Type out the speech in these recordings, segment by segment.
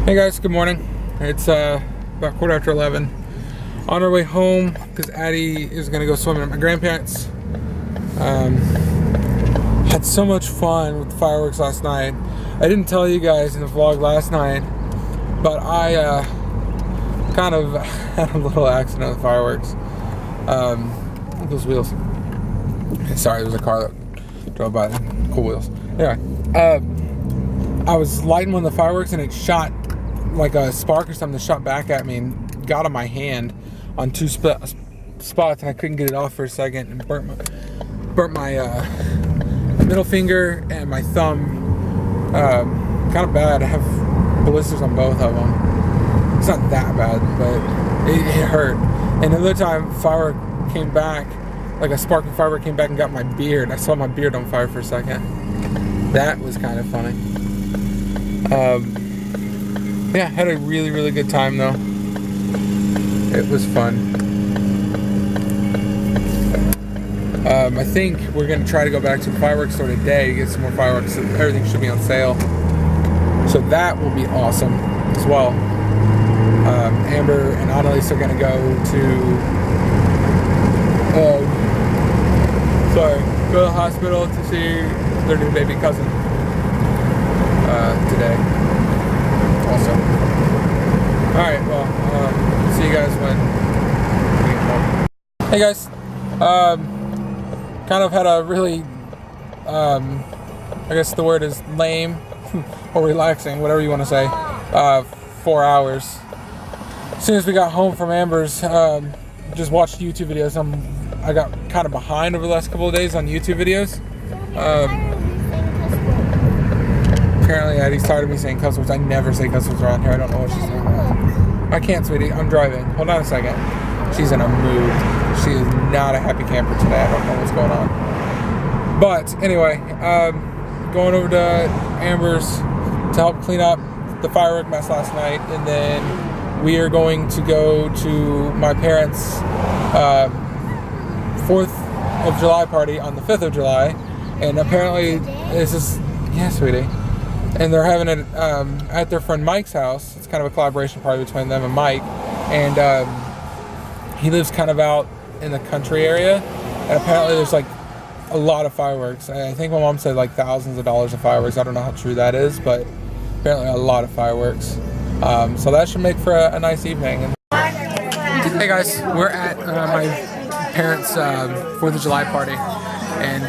Hey guys, good morning. It's about 11:15. On our way home because Addie is gonna go swimming at my grandparents. Had so much fun with the fireworks last night. I didn't tell you guys in the vlog last night, but I kind of had a little accident with fireworks. Those wheels. Sorry, there was a car that drove by. Cool wheels. Anyway, I was lighting one of the fireworks and it shot like a spark or something, shot back at me and got on my hand on two spots, and I couldn't get it off for a second and burnt my middle finger and my thumb kind of bad. I have blisters on both of them. It's not that bad, but it hurt. And another time, firework came back, like a spark of firework came back and got my beard. I saw my beard on fire for a second. That was kind of funny. Yeah, had a really, really good time though. It was fun. I think we're gonna try to go back to the fireworks store today to get some more fireworks. Everything should be on sale, so that will be awesome as well. Amber and Annalise are gonna go to go to the hospital to see their new baby cousin today. Also. Alright, well, see you guys when we get home. Hey guys, kind of had a really, I guess the word is lame or relaxing, whatever you want to say, 4 hours. As soon as we got home from Amber's, just watched YouTube videos. I got kind of behind over the last couple of days on YouTube videos. Apparently Addie's tired of me saying cuss words. I never say cuss words around here. I don't know what she's doing. I can't, sweetie. I'm driving. Hold on a second. She's in a mood. She is not a happy camper today. I don't know what's going on. But anyway, going over to Amber's to help clean up the firework mess last night, and then we are going to go to my parents' 4th of July party on the 5th of July, and apparently this is, yeah, sweetie. And they're having it at their friend Mike's house. It's kind of a collaboration party between them and Mike. And he lives kind of out in the country area. And apparently there's like a lot of fireworks. I think my mom said like thousands of dollars of fireworks. I don't know how true that is, but apparently a lot of fireworks. So that should make for a nice evening. Hey guys, we're at my parents' 4th of July party. And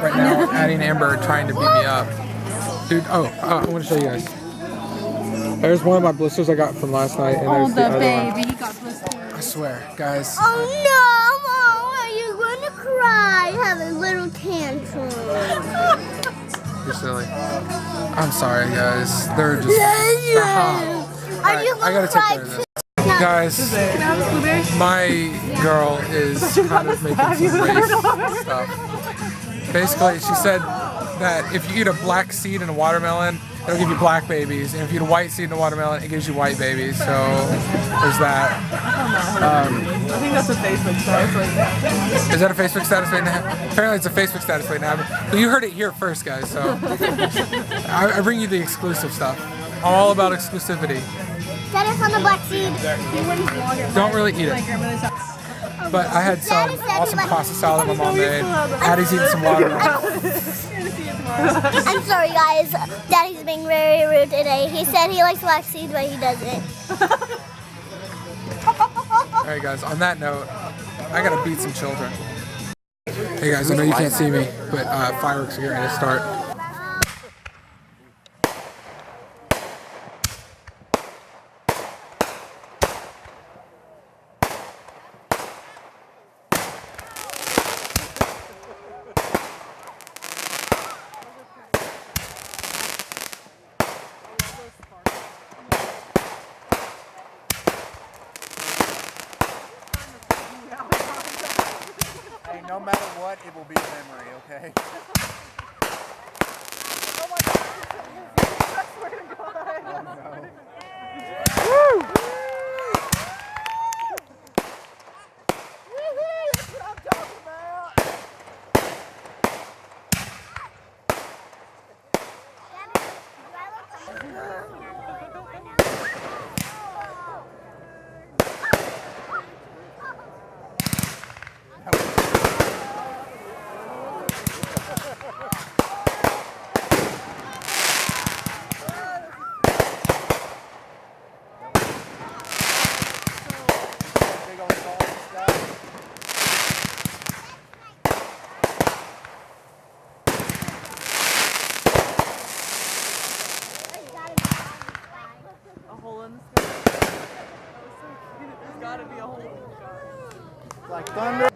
right now, Addie and Amber are trying to beat me up. Dude, I want to show you guys. There's one of my blisters I got from last night, and there's the other one. He got blisters. I swear, guys. Oh no, Mom, are you going to cry? Have a little tantrum. You're silly. I'm sorry, guys. They're just. Are you I gotta take care of this. Guys, my girl is kind of making some race stuff. Basically, she said that if you eat a black seed in a watermelon, it'll give you black babies, and if you eat a white seed in a watermelon, it gives you white babies. So there's that. I think that's a Facebook status right now. Is that a Facebook status right now? Apparently it's a Facebook status right now. But you heard it here first, guys. So I bring you the exclusive stuff. I'm all about exclusivity. That is on the black seed. Don't really eat it. But I had some awesome pasta salad my mom made. Addie's eating some watermelon. I'm sorry, guys. Daddy's being very rude today. He said he likes black seeds, but he doesn't. Alright guys, on that note, I gotta beat some children. Hey guys, I know you can't see me, but fireworks are getting ready to start. No matter what, it will be a memory, okay? Oh my God. I swear to God. Oh, no. Woo! That's what I'm talking about. A hole in the sky. That was so cute. There's gotta be a hole in the sky. Like thunder.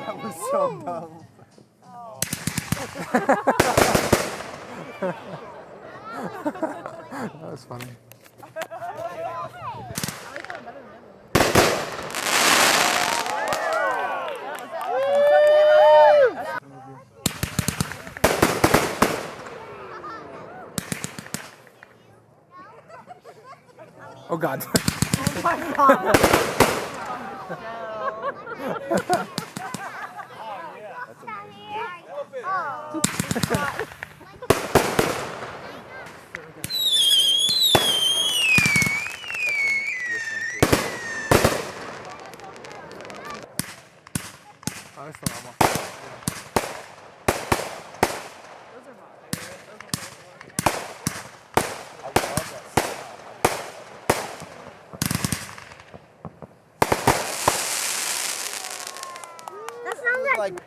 That was so dumb. That was funny. Oh God. Oh my god. Oh, that's the normal. Those are my favorite. I love that sound. That sounds like. Like.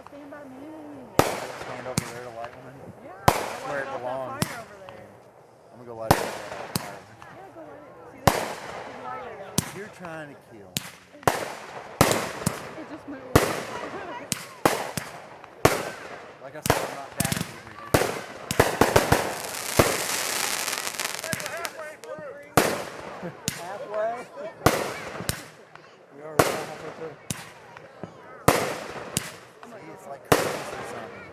Stand by me. Stand over there to light one. Yeah. That's where it belongs. Fire over there. I'm gonna go light it. Yeah, go light it. See this? Just light it. You're trying to kill. It just moved. Like I said, I'm not that angry. Halfway? We are halfway through. See, it's like Christmas or something.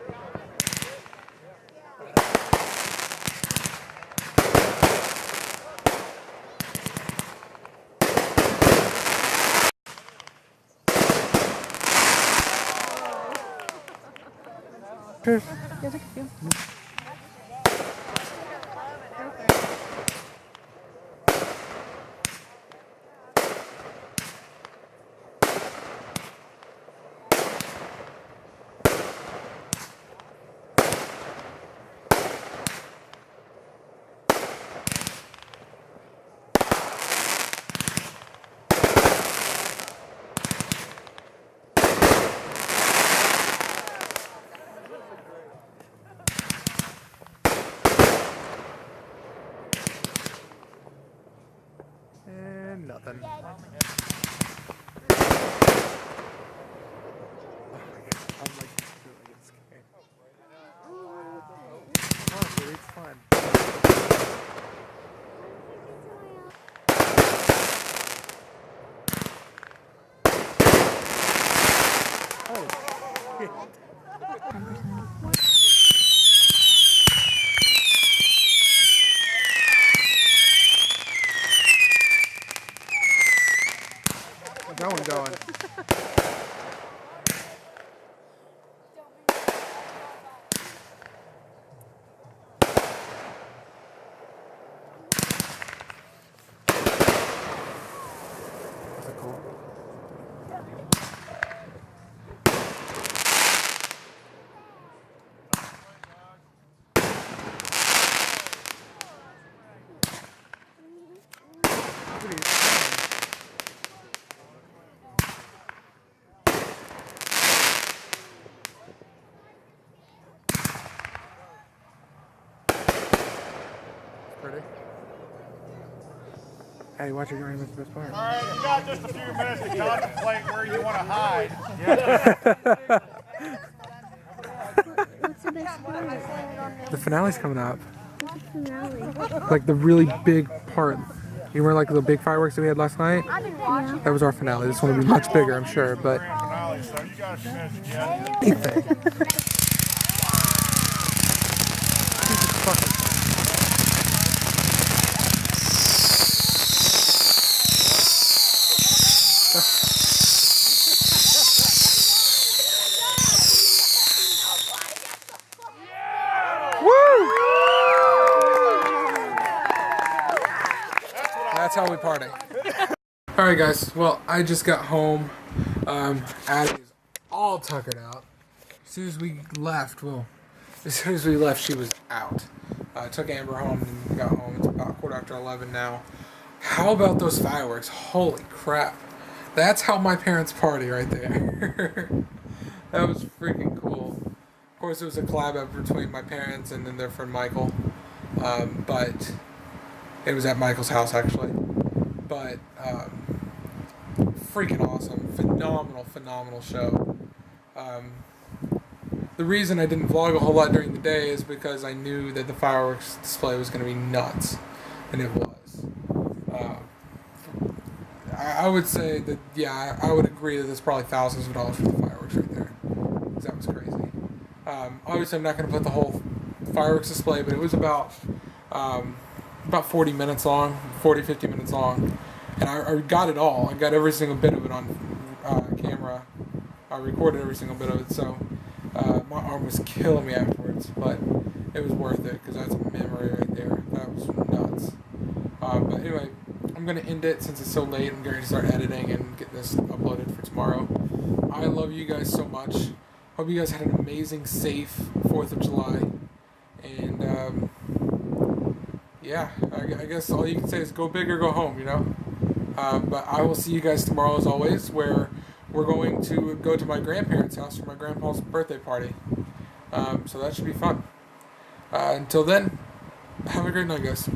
Cheers. Yeah, take a few. And nothing. Oh my God. I'm like really getting scared. Come on, dude, it's fun. Oh, shit. How's that one going? Is it cool? Look at these. Pretty. Hey, watch your game. That's the best part. All right, you got just a few minutes to contemplate where you want to hide. What's the best part? The finale's coming up. What's the finale? Like the really big part. You remember like the big fireworks that we had last night? I've been watching. That was our finale. This one will be much bigger, I'm sure, but Finale, so you got a few minutes to get. anything. That's how we party. Alright guys, well I just got home. Addie is all tuckered out. As soon as we left, she was out. I took Amber home and got home. It's about 11:15 now. How about those fireworks? Holy crap. That's how my parents party right there. That was freaking cool. Of course, it was a collab up between my parents and then their friend Michael. But it was at Michael's house, actually. But freaking awesome. Phenomenal show. The reason I didn't vlog a whole lot during the day is because I knew that the fireworks display was going to be nuts. And it was. I would say that, yeah, I would agree that there's probably thousands of dollars for the fireworks right there. Because that was crazy. Obviously, I'm not going to put the whole fireworks display, but it was about 40 minutes long, 50 minutes long. And I got it all. I got every single bit of it on camera. I recorded every single bit of it, so my arm was killing me afterwards. But it was worth it, because that's a memory right there. That was nuts. But anyway, I'm going to end it since it's so late. I'm going to start editing and get this uploaded for tomorrow. I love you guys so much. Hope you guys had an amazing, safe 4th of July. And, yeah, I guess all you can say is go big or go home, you know? But I will see you guys tomorrow as always, where we're going to go to my grandparents' house for my grandpa's birthday party. So that should be fun. Until then, have a great night, guys.